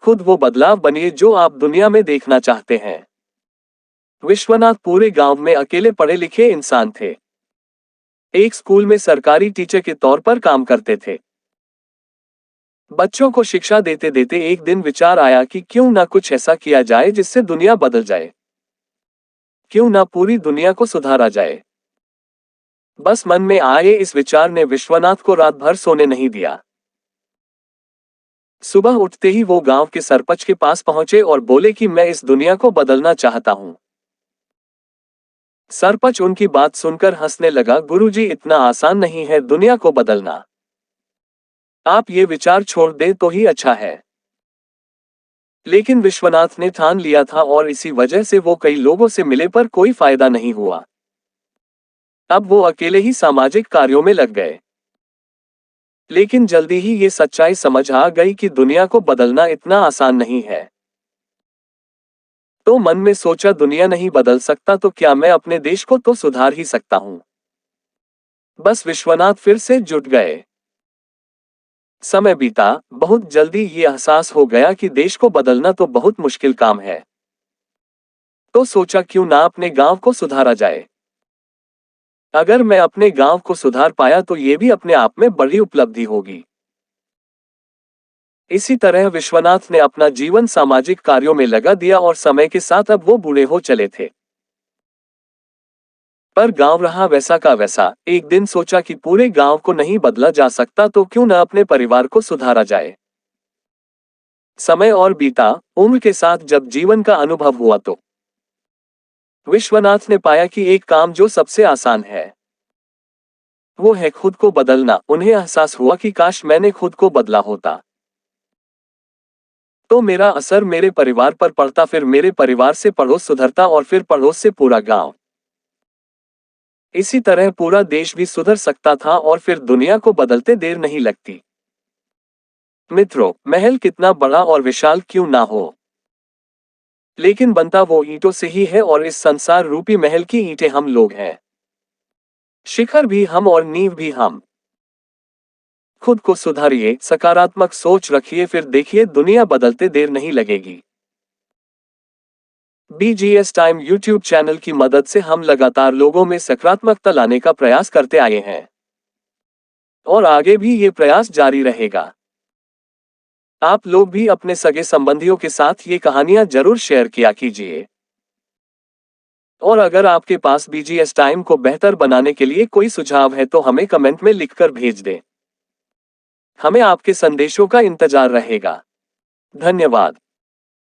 खुद वो बदलाव बनिए जो आप दुनिया में देखना चाहते हैं। विश्वनाथ पूरे गांव में अकेले पढ़े लिखे इंसान थे। एक स्कूल में सरकारी टीचर के तौर पर काम करते थे। बच्चों को शिक्षा देते देते एक दिन विचार आया कि क्यों ना कुछ ऐसा किया जाए जिससे दुनिया बदल जाए। क्यों ना पूरी दुनिया को सुधारा जाए। बस मन में आए इस विचार ने विश्वनाथ को रात भर सोने नहीं दिया। सुबह उठते ही वो गांव के सरपंच के पास पहुंचे और बोले कि मैं इस दुनिया को बदलना चाहता हूं। सरपंच उनकी बात सुनकर हंसने लगा। गुरुजी, इतना आसान नहीं है दुनिया को बदलना। आप ये विचार छोड़ दें तो ही अच्छा है। लेकिन विश्वनाथ ने ठान लिया था और इसी वजह से वो कई लोगों से मिले पर कोई फायदा नहीं हुआ। अब वो अकेले ही सामाजिक कार्यों में लग गए। लेकिन जल्दी ही ये सच्चाई समझ आ गई कि दुनिया को बदलना इतना आसान नहीं है। तो मन में सोचा, दुनिया नहीं बदल सकता तो क्या मैं अपने देश को तो सुधार ही सकता हूं। बस विश्वनाथ फिर से जुट गए। समय बीता, बहुत जल्दी ये एहसास हो गया कि देश को बदलना तो बहुत मुश्किल काम है। तो सोचा क्यों ना अपने गांव को सुधारा जाए। अगर मैं अपने गांव को सुधार पाया तो ये भी अपने आप में बड़ी उपलब्धि होगी। इसी तरह विश्वनाथ ने अपना जीवन सामाजिक कार्यों में लगा दिया और समय के साथ अब वो बूढ़े हो चले थे। पर गांव रहा वैसा का वैसा। एक दिन सोचा कि पूरे गांव को नहीं बदला जा सकता तो क्यों न अपने परिवार को सुधारा जाए। समय और बीता, उम्र के साथ जब जीवन का अनुभव हुआ तो विश्वनाथ ने पाया कि एक काम जो सबसे आसान है वो है खुद को बदलना। उन्हें एहसास हुआ कि काश मैंने खुद को बदला होता तो मेरा असर मेरे परिवार पर पड़ता, फिर मेरे परिवार से पड़ोस सुधरता और फिर पड़ोस से पूरा गांव। इसी तरह पूरा देश भी सुधर सकता था और फिर दुनिया को बदलते देर नहीं लगती। मित्रों, महल कितना बड़ा और विशाल क्यों ना हो, लेकिन बनता वो ईंटों से ही है और इस संसार रूपी महल की ईंटें हम लोग हैं। शिखर भी हम और नींव भी हम। खुद को सुधारिए, सकारात्मक सोच रखिए, फिर देखिए दुनिया बदलते देर नहीं लगेगी। BGS टाइम यूट्यूब चैनल की मदद से हम लगातार लोगों में सकारात्मकता लाने का प्रयास करते आए हैं और आगे भी ये प्रयास जारी रहेगा। आप लोग भी अपने सगे संबंधियों के साथ ये कहानियां जरूर शेयर किया कीजिए। और अगर आपके पास BGS टाइम को बेहतर बनाने के लिए कोई सुझाव है तो हमें कमेंट में लिखकर भेज दें। हमें आपके संदेशों का इंतजार रहेगा। धन्यवाद।